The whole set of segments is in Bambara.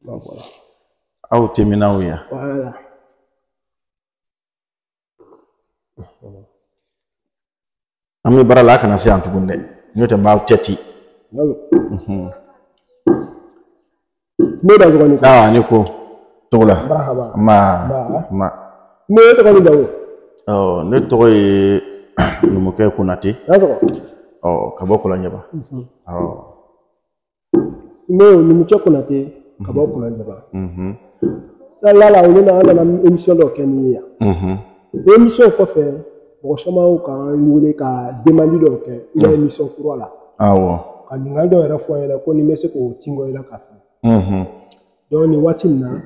Donc voilà. Aw temina ya. Voilà. Ami bara la kana se antugunde. Nyote ma teti. Sme da zogani ko. Ah ni ko. Togola. Marhaba. Ma. Me to ko dawo. Oh, ne to e numuke kunati. Dazo. Oh, kaboko la nyaba. Oh. Me numuke kunati kaboko la nyaba. Ça là on est dans une émission de Kenya. Émission ko fait bon chama o kan ngule ka demander donc il a émission pour là. Ah ouais. Quand ngal do era fo ela ko ni mese ko tingo ela ka fait. Donc ni watina.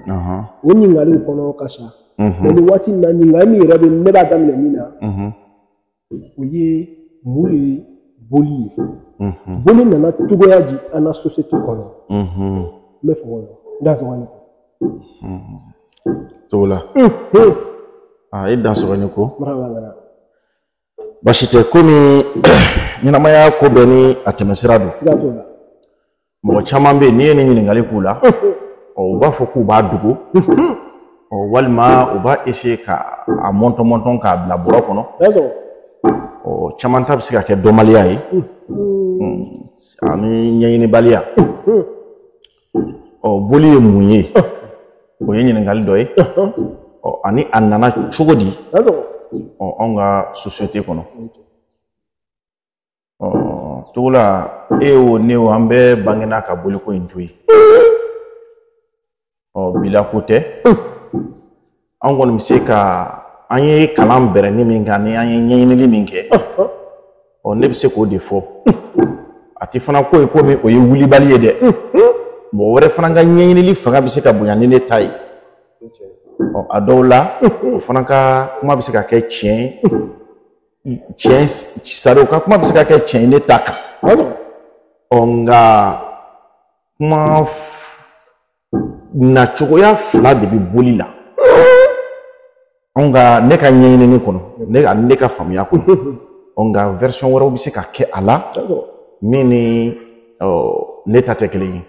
O ni ngal ko no kasha. Mais ni watina ni ngal mi rebe ne ba dam le mina. O ye muli boli. Boli na na tugo ya di ana société kono. Me fo wona. Dazo wani. Togola. Ah, et dans ce renouveau. Marhaba. Bashite komi nyinamaya ko beni atemesirado. Sigatola. Mo chamambe ni ni ngali kula. O ba foku ba dugo. O walma o ba essayer ka a monton ka bla boro kono. Dazo. O chamanta bisika ke domalia yi. Ami nyini balia. O boli munye. O nyini ngali doy. O ani anana chugodi. Dazo. On a société kono. Oh, tola eo neo ambe bangena ka boliko intui. Oh, bila kote. Angon mseka anye kalam bere ni minga ni anye nyini ni minge. Oh, nebse ko defo. Ati fana ko e ko mi oye wuli baliye de. Mo wore fana nga nyini li fanga biseka bunya ni tai. Oh, adola fonaka kuma bisika ke chien saroka kuma bisika ke chien ne taka onga kuma na chokoya fla de bi bolila onga ne ka nyini ni kono ne ka famuya kono onga version woro bisika ke ala mini ne tatekele